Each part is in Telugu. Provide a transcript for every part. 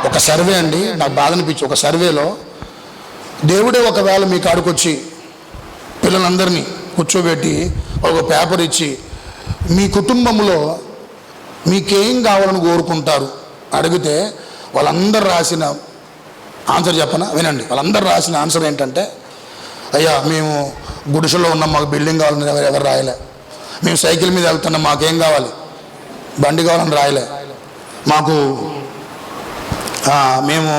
ఒక సర్వే అండి, నాకు బాధ అనిపించి, ఒక సర్వేలో దేవుడే ఒకవేళ మీ కాడికి వచ్చి పిల్లలందరినీ కూర్చోబెట్టి ఒక పేపర్ ఇచ్చి మీ కుటుంబంలో మీకేం కావాలని కోరుకుంటారు అడిగితే వాళ్ళందరూ రాసిన ఆన్సర్ చెప్పనా? వినండి. వాళ్ళందరూ రాసిన ఆన్సర్ ఏంటంటే, అయ్యా మేము గుడిసెలో ఉన్నాం, మాకు బిల్డింగ్ కావాలని ఎవరు రాయలే. మేము సైకిల్ మీద వెళ్తున్నాం, మాకేం కావాలి, బండి కావాలని రాయలే. మాకు మేము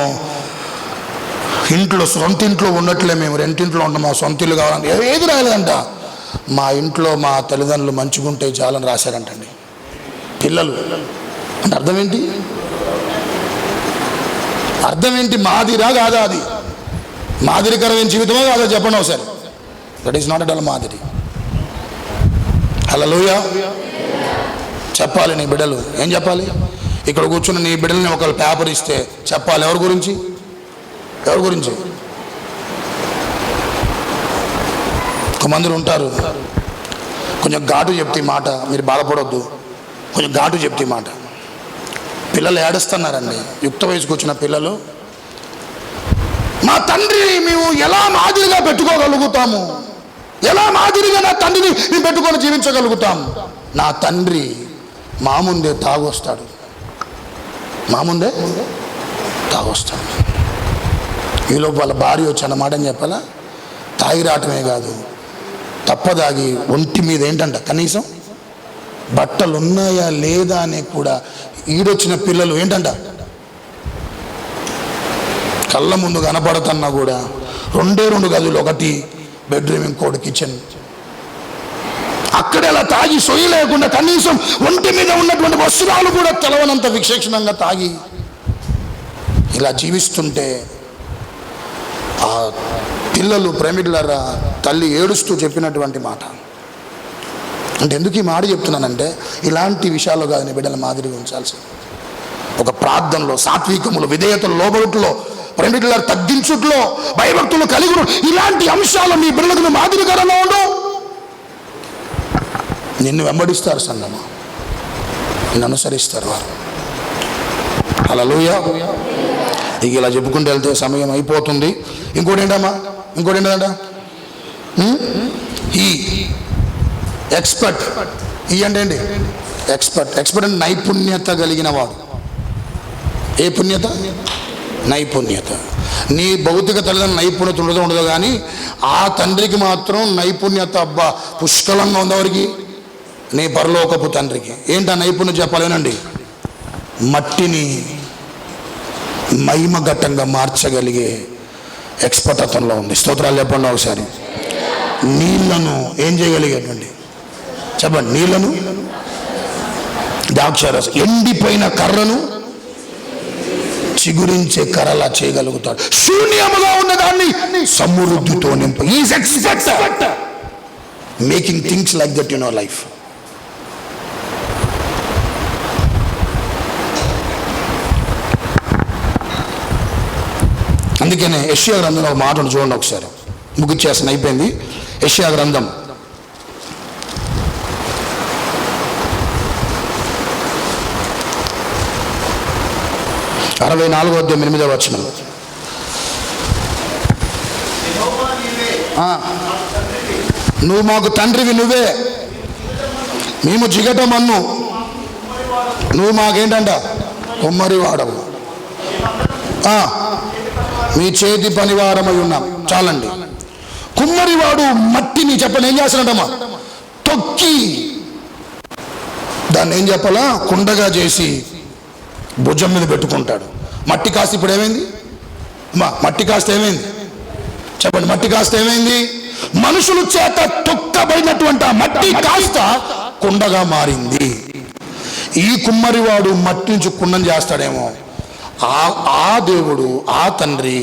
ఇంట్లో సొంత ఇంట్లో ఉన్నట్లే మేము రెంటింట్లో ఉంటాం, మా సొంత ఇల్లు కావాలని ఏది రాయలేదంట. మా ఇంట్లో మా తల్లిదండ్రులు మంచిగుంటే చాలని రాశారంటండి పిల్లలు. అంటే అర్థం ఏంటి? అర్థం ఏంటి? మాదిరా కాదా? అది మాదిరికరమైన జీవితమో కాదా చెప్పండి ఒకసారి. That is not at all మాదిరి. హల్లెలూయా. చెప్పాలి నీ బిడ్డలు. ఏం చెప్పాలి? ఇక్కడ కూర్చుని నీ బిడ్డల్ని ఒకళ్ళు పేపర్ ఇస్తే చెప్పాలి. ఎవరి గురించి? ఎవరి గురించి? కొంతమంది ఉంటారు, కొంచెం ఘాటు చెప్తే మాట, మీరు బాధపడొద్దు, కొంచెం ఘాటు చెప్తే మాట. పిల్లలు ఏడుస్తున్నారండి, యుక్త వయసుకు వచ్చిన పిల్లలు. మా తండ్రి మేము ఎలా మాదిరిగా పెట్టుకోగలుగుతాము, ఎలా మాదిరిగా నా తండ్రిని మేము పెట్టుకొని జీవించగలుగుతాము? నా తండ్రి మా ముందే తాగొస్తాడు, మా ముందే తాగొస్తాడు. ఈలోపు వాళ్ళ భార్య వచ్చి అన్నమాట అని చెప్పాలా? తాగి రావటమే కాదు, తప్పదాగి ఒంటి మీద ఏంటంట కనీసం బట్టలు ఉన్నాయా లేదా అని కూడా ఈడొచ్చిన పిల్లలు ఏంటంట కళ్ళ ముందు కనపడుతున్నా కూడా రెండు గదులు, ఒకటి బెడ్రూమ్, ఇంకోటి కిచెన్. అక్కడ అలా తాగి సొయ్యి లేకుండా కనీసం ఒంటి మీద ఉన్నటువంటి వస్త్రాలు కూడా తెలవనంత విశేషణంగా తాగి ఇలా జీవిస్తుంటే ఆ పిల్లలు ప్రేమికులారా తల్లి ఏడుస్తూ చెప్పినటువంటి మాట. అంటే ఎందుకు ఈ మాట చెప్తున్నానంటే, ఇలాంటి విషయాల్లో కాదు నీ బిడ్డల మాదిరిగా ఉంచాల్సింది. ఒక ప్రార్థనలో, సాత్వికములో, విధేయతలో, లోబడుట్లో, ప్రేమికులారా తగ్గించుట్లో, భయభక్తులు కలిగి ఇలాంటి అంశాలు నీ బిడ్డలకు మాదిరికరంగా ఉండు. నిన్ను వెంబడిస్తారు సంగమ, నిన్ను అనుసరిస్తారు వారు. హల్లెలూయా. ఇక ఇలా చెప్పుకుంటూ వెళ్తే సమయం అయిపోతుంది. ఇంకోటి ఏంటమ్మా? ఇంకోటి ఏంటంట? ఈ ఎక్స్పర్ట్. ఈ అంటే ఏంటి? ఎక్స్పర్ట్. ఎక్స్పర్ట్ అంటే నైపుణ్యత కలిగిన వాడు. ఏ పుణ్యత? నైపుణ్యత. నీ భౌతిక తల్లిదండ్రుల నైపుణ్యత ఉండదో కానీ ఆ తండ్రికి మాత్రం నైపుణ్యత అబ్బా పుష్కలంగా ఉందవరికి, నీ పరలోకపు తండ్రికి. ఏంటి ఆ నైపుణ్యం చెప్పాలేనండి? మట్టిని మహిమఘట్టంగా మార్చగలిగే ఎక్స్పర్ట్ అతనిలో ఉంది. స్తోత్రాలు చెప్పండి ఒకసారి. నీళ్లను ఏం చేయగలిగేటువంటి చెప్పండి, నీళ్లను, ద్రాక్షారసం, ఎండిపోయిన కర్రను చిగురించే కర్రలా చేయగలుగుతాడు. శూన్యముగా ఉన్నదాన్ని సమృద్ధితో నింప. Is expert making things like that in our life. అందుకనే యెషయా గ్రంథంలో ఒక మాటను చూడండి ఒకసారి. ముగిచ్చేసిన అయిపోయింది. యెషయా గ్రంథం 64:8. నువ్వు మాకు తండ్రివి, నువ్వే మేము జిగటమన్ను, నువ్వు మాకేంటంట కుమ్మరి వాడవు, మీ చేతి పనివారమై ఉన్నాం. చాలండి. కుమ్మరివాడు మట్టిని చెప్పండి ఏం చేస్తాడంటమ్మా? తొక్కి దాన్ని ఏం చెప్పాలా? కుండగా చేసి భుజం మీద పెట్టుకుంటాడు. మట్టి కాస్త ఇప్పుడు ఏమైంది? మట్టి కాస్త ఏమైంది చెప్పండి? మట్టి కాస్త ఏమైంది? మనుషుల చేత తొక్కబడినటువంటి ఆ మట్టి కాస్త కుండగా మారింది. ఈ కుమ్మరివాడు మట్టి నుంచి కుండం చేస్తాడేమో. ఆ దేవుడు, ఆ తండ్రి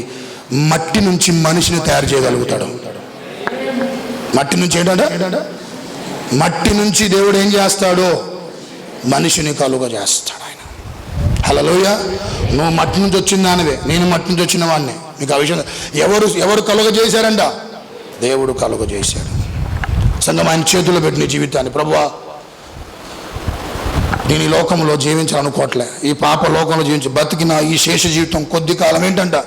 మట్టి నుంచి మనిషిని తయారు చేయగలుగుతాడు. మట్టి నుంచి ఏంటంటే, మట్టి నుంచి దేవుడు ఏం చేస్తాడో మనిషిని కలుగ చేస్తాడు ఆయన. హల్లెలూయా. నువ్వు మట్టి నుంచి వచ్చిన దానివే, నేను మట్టి నుంచి వచ్చిన వాడిని. మీకు ఆ విషయం ఎవరు కలుగ చేశారంట? దేవుడు కలుగ చేశాడు. సంగం ఆయన చేతుల్లో పెట్టిన జీవితాన్ని, ప్రభువా నేను ఈ లోకంలో జీవించాలనుకోవట్లే, ఈ పాప లోకంలో జీవించి బతికిన ఈ శేష జీవితం కొద్ది కాలం ఏంటంట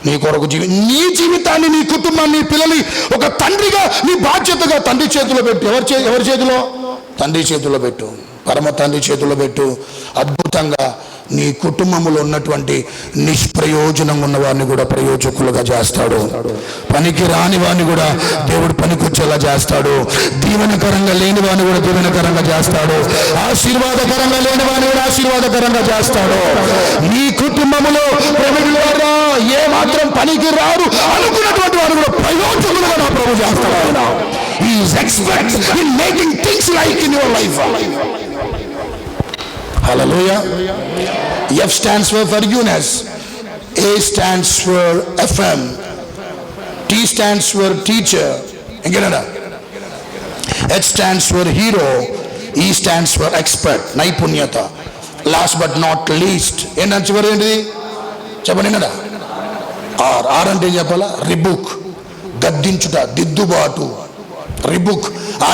నీ కొరకు నీ జీవితాన్ని, నీ కుటుంబాన్ని, నీ పిల్లల్ని ఒక తండ్రిగా నీ బాధ్యతగా తండ్రి చేతిలో పెట్టు. ఎవరి చేతిలో? తండ్రి చేతిలో పెట్టు, పరమ తండ్రి చేతిలో పెట్టు. అద్భుతంగా నీ కుటుంబంలో ఉన్నటువంటి నిష్ప్రయోజనం ఉన్న వారిని కూడా ప్రయోజకులుగా చేస్తాడు. పనికి రాని వాడిని కూడా దేవుడు పనికొచ్చేలా చేస్తాడు. దీవెనకరంగా లేని వాడిని కూడా దీవెనకరంగా చేస్తాడు. ఆశీర్వాదకరంగా లేని వాడిని కూడా ఆశీర్వాదకరంగా చేస్తాడు. నీ కుటుంబంలో ఏ మాత్రం పనికి రారు అనుకున్నటువంటి వారు కూడా ప్రయోజకులుగా నా ప్రభు చేస్తాడు. He is expert in making things like in your life. Hallelujah. F stands for Eunice, A stands for FM, T stands for teacher, H stands for hero, E stands for expert, naipunyata. Last but not least, ఏంటంటే చివరి ఏంటిది చెప్పండి కదా, R అంటే ఏం చెప్పాలా? రిబుక్, గద్దించుట, దిద్దుబాటు. రిబుక్,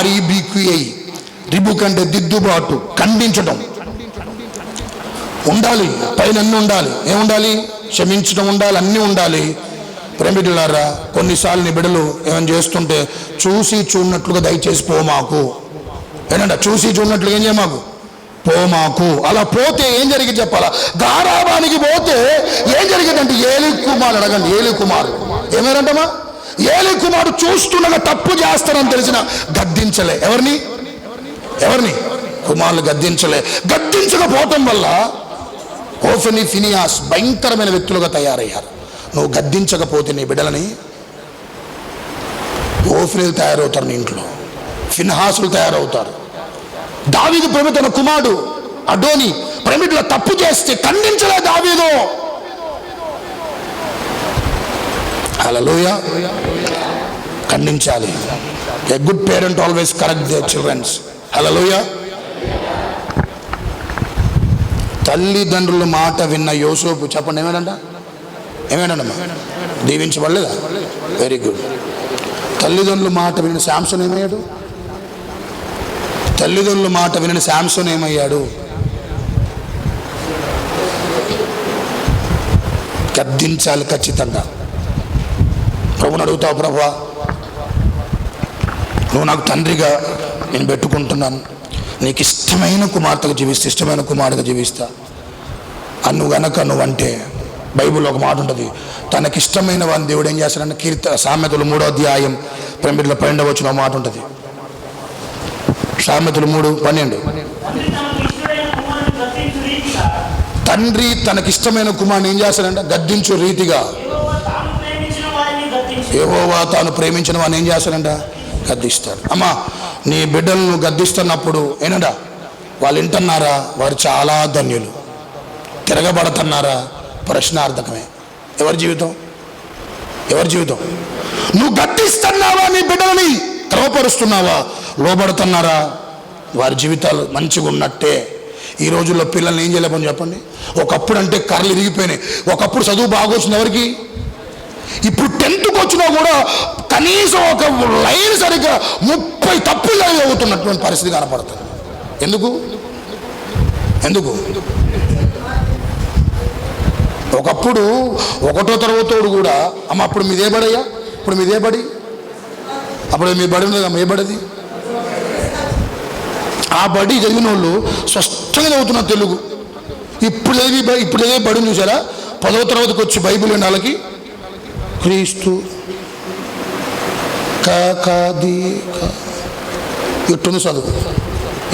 REBUK. రిబుక్ అంటే దిద్దుబాటు, ఖండించడం. ఉండాలి, పైన అన్నీ ఉండాలి. ఏముండాలి? క్షమించడం ఉండాలి, అన్నీ ఉండాలి. ప్రేమికులారా, కొన్నిసార్లు నీ బిడ్డలు ఏమైనా చేస్తుంటే చూసి చూడనట్లుగా దయచేసి పోమాకు. ఏంటంటే చూసి చూడనట్లుగా ఏం చేయమాకు, పోమాకు. అలా పోతే ఏం జరిగింది చెప్పాలా? గారాబానికి పోతే ఏం జరిగిందంటే ఏలి కుమారుడు అడగండి. ఏలి కుమారుడు ఏమేరంటమా? ఏలి కుమారుడు చూస్తుండగా తప్పు చేస్తానని తెలిసిన గద్దించలే. ఎవరిని? కుమారులు గద్దించలే. గద్దించకపోవటం వల్ల హోఫ్ని, ఫినియాస్ భయంకరమైన వ్యక్తులుగా తయారయ్యారు. నువ్వు గద్దించకపోతే నీ బిడ్డలని హోఫ్నీలు తయారవుతారు, నీ ఇంట్లో ఫిన్హాసులు తయారవుతారు. దావీదు ప్రేమ తన కుమారుడు అడోని ప్రేమిట్లో తప్పు చేస్తే ఖండించలే దావీదు. హల్లెలూయా. ఖండించాలి. A good parent always correct their childrens. హల్లెలూయా. తల్లిదండ్రుల మాట విన్న యోసేపు చెప్పండి ఏమేనంటమ్మా? దీవించబడలేదా? Very good. తల్లిదండ్రుల మాట విన్న శాంసన్ ఏమయ్యాడు? తల్లిదండ్రుల మాట విన్న శాంసన్ ఏమయ్యాడు? గద్దించాలి ఖచ్చితంగా. ప్రభుని అడుగుతావు, ప్రభువా నువ్వు నాకు తండ్రిగా నేను పెట్టుకుంటున్నాను, నీకు ఇష్టమైన కుమార్తెగా జీవిస్తా, ఇష్టమైన కుమారుడిగా జీవిస్తా అని నువ్వంటే బైబిల్లో ఒక మాట ఉంటుంది, తనకిష్టమైన వాడిని దేవుడు ఏం చేస్తాడంటే సామెతలు 3వ అధ్యాయం 12వ మాట ఉంటుంది. సామెతలు 3:12. తండ్రి తనకిష్టమైన కుమారుని ఏం చేస్తాడంట? గద్దించు రీతిగా. యెహోవా తాను ప్రేమించిన వాడిని ఏం చేస్తాడంట? గద్దిస్తాడు. అమ్మా, నీ బిడ్డలను గద్దిస్తున్నప్పుడు ఏనంట వాళ్ళు వింటున్నారా? వారు చాలా ధన్యులు. తిరగబడుతున్నారా? ప్రశ్నార్థకమే. ఎవరి జీవితం? నువ్వు గద్దిస్తున్నావా? నీ బిడ్డలని క్రమపరుస్తున్నావా? లోబడుతున్నారా? వారి జీవితాలు మంచిగా ఉన్నట్టే. ఈ రోజుల్లో పిల్లల్ని ఏం చేయలేమని చెప్పండి. ఒకప్పుడు అంటే కర్రలు ఇరిగిపోయినాయి. ఒకప్పుడు చదువు బాగా వచ్చింది ఎవరికి? ఇప్పుడు 10th వచ్చినా కూడా కనీసం ఒక లైన్ సరిగ్గా 30 తప్పులు అవుతున్నటువంటి పరిస్థితి కనపడుతుంది. ఎందుకు? ఒకప్పుడు 1వ తరగతోడు కూడా అమ్మ అప్పుడు మీదే బడయ్యా, ఇప్పుడు మీదే బడి, అప్పుడు మీ బడి ఉంది ఏ బడిది? ఆ బడి చదివిన వాళ్ళు స్పష్టంగా చదువుతున్నారు తెలుగు. ఇప్పుడు ఏదే బడి చూసారా? 10వ తరగతికి వచ్చి బైబిల్ విన్న వాళ్ళకి క్రీస్తు ఎట్టుంది చదువు.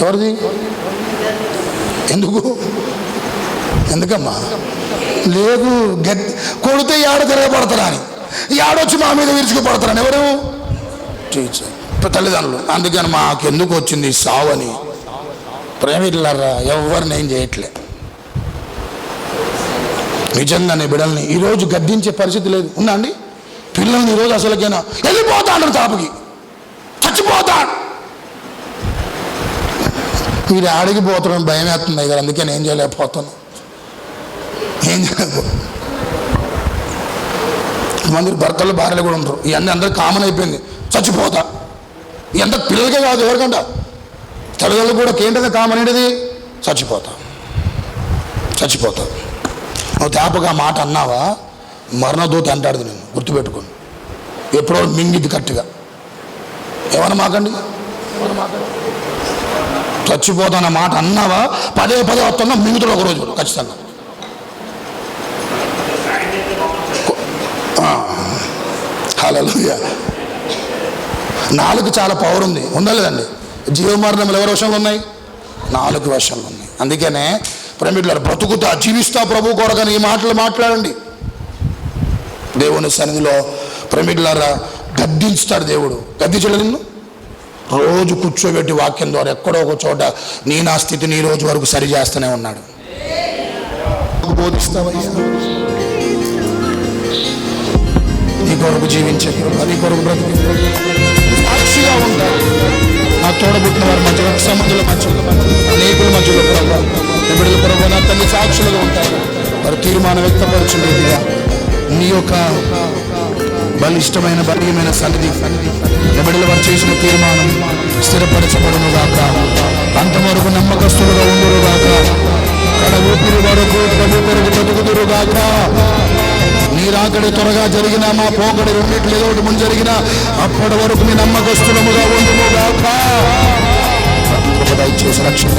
ఎవరిది? ఎందుకమ్మా? లేదు, కొడితే ఏడ తిరగబడతారా అని, ఏడొచ్చి మా మీద విరుచుకుపడతారని. ఎవరు? టీచర్, తల్లిదండ్రులు. అందుకని మాకు ఎందుకు వచ్చింది సావని ప్రేమికులారా ఎవరిని ఏం చేయట్లే. నిజంగా నీ బిడ్డల్ని ఈరోజు గద్దించే పరిస్థితి లేదు. ఉందా అండి? పిల్లల్ని ఈరోజు అసలుకైనా వెళ్ళిపోతాడు, తాపుకి చచ్చిపోతాడు. మీరు ఆడిగిపోతాడని భయం వేస్తుంది కదా, అందుకే నేను ఏం చేయలేకపోతాను. మంది భర్తలు భార్యలు కూడా ఉంటారు. ఇవన్నీ అందరికి కామన్ అయిపోయింది. చచ్చిపోతా ఇదంతా పిల్లలకే కాదు, ఎవరికంట తల్లిదండ్రులు కూడా ఏంటది కామన్ ఏంటిది? చచ్చిపోతావు. నువ్వు తేపగా మాట అన్నావా, మరణదూత అంటాడు. నేను గుర్తుపెట్టుకోండి, ఎప్పుడో మింగిద్ది కరెక్ట్గా. ఏమన్నా మాకండి, చచ్చిపోతాన్న మాట అన్నావా, పదే వస్తున్నా మింగుతాడు ఒకరోజు ఖచ్చితంగా. హల్లెలూయా. నాలుగు చాలా పవర్ ఉంది, ఉందా లేదండి? జీవమరణములు ఎవరి వశంలో ఉన్నాయి? 4 వశంలో ఉన్నాయి. అందుకనే ప్రేమికులారా, బ్రతుకుతా జీవిస్తా ప్రభు కొరకని ఈ మాటలు మాట్లాడండి. దేవుని సన్నిధిలో ప్రేమికులారా గద్దించుతాడు దేవుడు. గద్దించడు నిన్ను రోజు కూర్చోబెట్టి వాక్యం ద్వారా ఎక్కడో ఒక చోట నా స్థితిని ఈ రోజు వరకు సరి చేస్తూనే ఉన్నాడు. బోధిస్తావయ్యా, నీ కొరకు జీవించే నీ కొరకు బ్రతికి సాక్షిగా ఉంటాడు. నా తోడబుట్టిన వారి మధ్యలో, సమాజుల మధ్యలో, అనేకుల మధ్యలో ప్రభావ బిడ్డల ప్రభావ నా తల్లి సాక్షులుగా ఉంటారు. వారు తీర్మానం వ్యక్తపరచులేదుగా నీ యొక్క బలిష్టమైన బలీయమైన సన్నిధి బిడ్డలు వారు చేసిన తీర్మానం స్థిరపరచబడును గాక. అంతవరకు నమ్మకస్తులుగా ఉండురు గాక. కడ ఊపిరి వరకు ప్రభు కొరకు బ్రతుకుదురు గాక. నీ రాకడి త్వరగా జరిగినా, మా పోకడి రెండిట్లు ఏదో ఒకటి ముందు జరిగినా, అప్పటి వరకు మీ నమ్మకస్తులముగా ఉండును గాక. దయచేసి రక్షణ